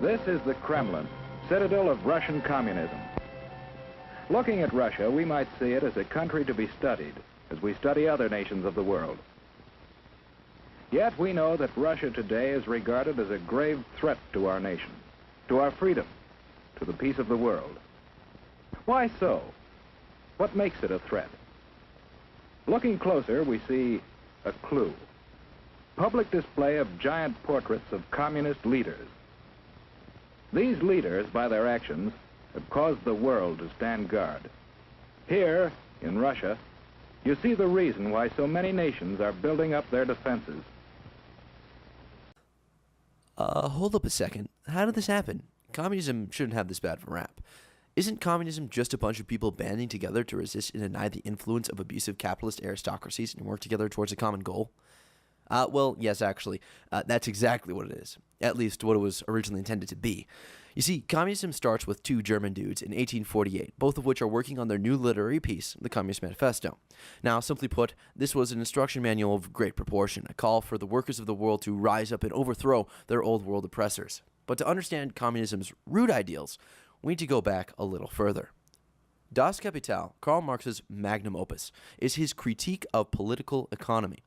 This is the Kremlin, citadel of Russian communism. Looking at Russia, we might see it as a country to be studied, as we study other nations of the world. Yet we know that Russia today is regarded as a grave threat to our nation, to our freedom, to the peace of the world. Why so? What makes it a threat? Looking closer, we see a clue. Public display of giant portraits of communist leaders. These leaders, by their actions, have caused the world to stand guard. Here, in Russia, you see the reason why so many nations are building up their defenses. Hold up a second. How did this happen? Communism shouldn't have this bad of a rap. Isn't communism just a bunch of people banding together to resist and deny the influence of abusive capitalist aristocracies and work together towards a common goal? Well, yes, actually. That's exactly what it is. At least what it was originally intended to be. You see, communism starts with two German dudes in 1848, both of which are working on their new literary piece, the Communist Manifesto. Now, simply put, this was an instruction manual of great proportion, a call for the workers of the world to rise up and overthrow their old world oppressors. But to understand communism's root ideals, we need to go back a little further. Das Kapital, Karl Marx's magnum opus, is his critique of political economy.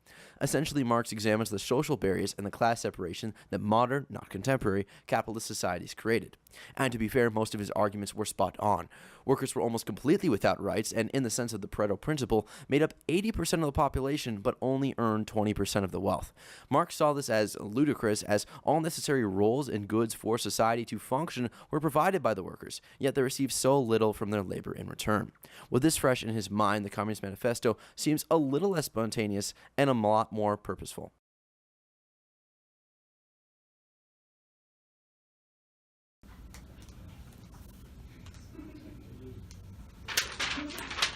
Essentially, Marx examines the social barriers and the class separation that modern, not contemporary, capitalist societies created. And to be fair, most of his arguments were spot on. Workers were almost completely without rights, and in the sense of the Pareto principle, made up 80% of the population but only earned 20% of the wealth. Marx saw this as ludicrous, as all necessary roles and goods for society to function were provided by the workers, yet they received so little from their labor in return. With this fresh in his mind, the Communist Manifesto seems a little less spontaneous and a lot more purposeful.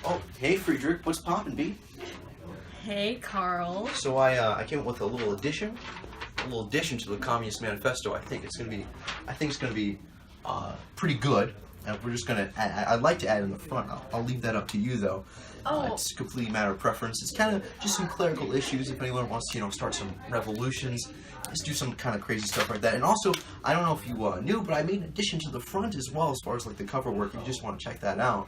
Oh, hey Friedrich, what's poppin', B? Hey, Carl. So I came up with a little addition to the Communist Manifesto. I think it's gonna be pretty good. And we're just gonna I'd like to add in the front. I'll leave that up to you though. Oh. It's a completely matter of preference. It's kind of just some clerical issues. If anyone wants to, start some revolutions, just do some kind of crazy stuff like that. And also, I don't know if you knew, but I made an addition to the front as well, as far as like the cover work. If you just want to check that out.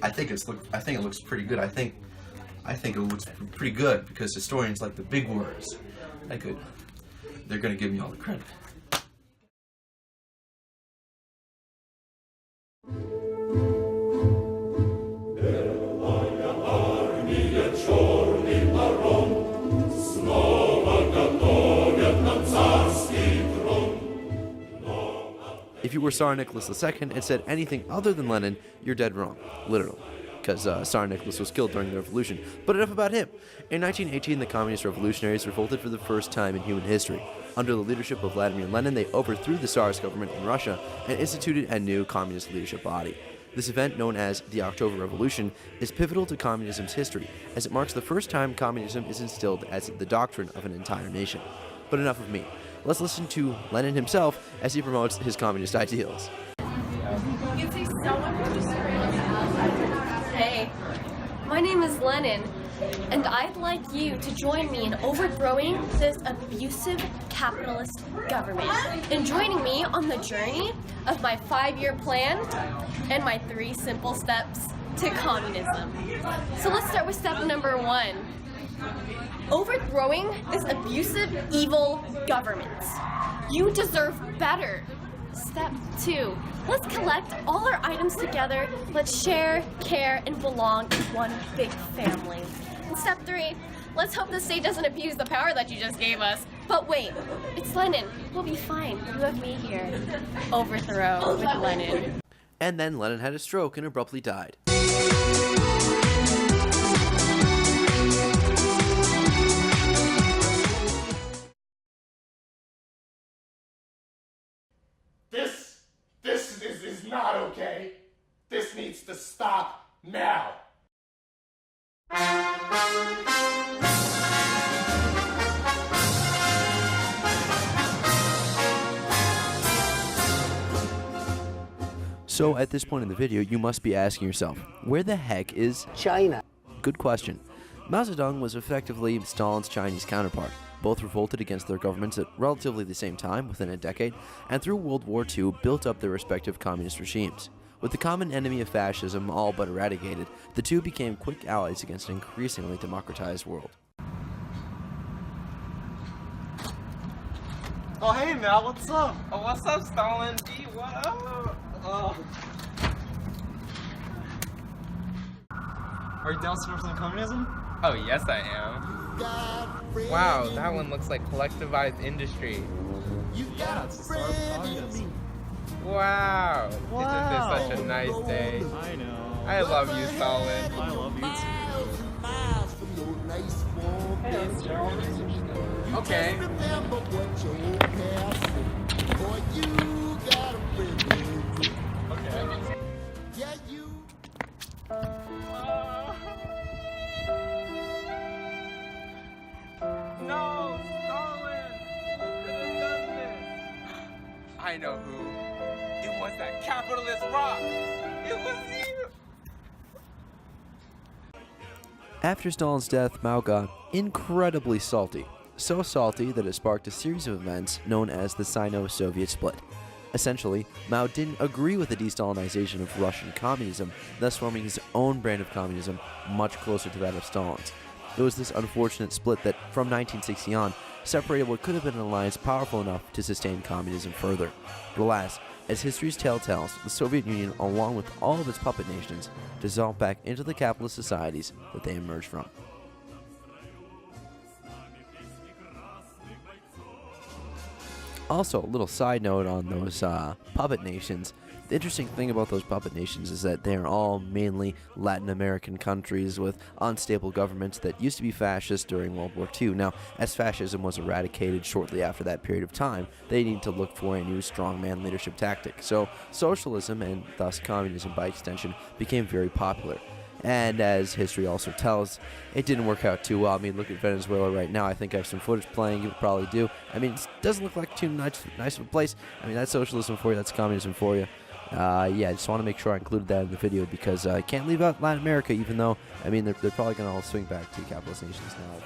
I think it looks pretty good. I think it looks pretty good because historians like the big words. They're gonna give me all the credit. If you were Tsar Nicholas II and said anything other than Lenin, you're dead wrong, literally, because Tsar Nicholas was killed during the revolution. But enough about him. In 1918, the communist revolutionaries revolted for the first time in human history. Under the leadership of Vladimir Lenin, they overthrew the Tsarist government in Russia and instituted a new communist leadership body. This event, known as the October Revolution, is pivotal to communism's history, as it marks the first time communism is instilled as the doctrine of an entire nation. But enough of me. Let's listen to Lenin himself as he promotes his communist ideals. Hey, my name is Lenin, and I'd like you to join me in overthrowing this abusive capitalist government and joining me on the journey of my 5-year plan and my 3 simple steps to communism. So let's start with step number 1. Overthrowing this abusive, evil government. You deserve better. Step 2. Let's collect all our items together. Let's share, care, and belong in one big family. And step 3. Let's hope the state doesn't abuse the power that you just gave us. But wait, it's Lenin. We'll be fine. You have me here. Overthrow with Lenin. And then Lenin had a stroke and abruptly died. This is not okay. This needs to stop now. So at this point in the video, you must be asking yourself, where the heck is China? Good question. Mao Zedong was effectively Stalin's Chinese counterpart. Both revolted against their governments at relatively the same time, within a decade, and through World War II built up their respective communist regimes. With the common enemy of fascism all but eradicated, the two became quick allies against an increasingly democratized world. Oh, hey, Mal, what's up? Oh, what's up, Stalin? D, what up? Oh. Are you down for some communism? Oh, yes, I am. Wow, that one looks like collectivized industry. Yeah, it's the start of communism. Wow, isn't this such a nice day? I know. I love you, Stalin. I love you too. Hey, it's Gerald. Okay. No, Stalin! Who could have done this? I know who. It was that capitalist rock. It was you. After Stalin's death, Mao got incredibly salty. So salty that it sparked a series of events known as the Sino-Soviet split. Essentially, Mao didn't agree with the de-Stalinization of Russian communism, thus forming his own brand of communism much closer to that of Stalin's. It was this unfortunate split that, from 1960 on, separated what could have been an alliance powerful enough to sustain communism further. But alas, as history's tale tells, the Soviet Union, along with all of its puppet nations, dissolved back into the capitalist societies that they emerged from. Also, a little side note on those puppet nations. The interesting thing about those puppet nations is that they're all mainly Latin American countries with unstable governments that used to be fascist during World War II. Now, as fascism was eradicated shortly after that period of time, they needed to look for a new strongman leadership tactic. So, socialism, and thus communism by extension, became very popular. And as history also tells, it didn't work out too well. I mean, look at Venezuela right now. I think I have some footage playing. You probably do. I mean, it doesn't look like too nice of a place. I mean, that's socialism for you. That's communism for you. Yeah, I just want to make sure I included that in the video because I can't leave out Latin America, even though, I mean, they're probably going to all swing back to capitalist nations now.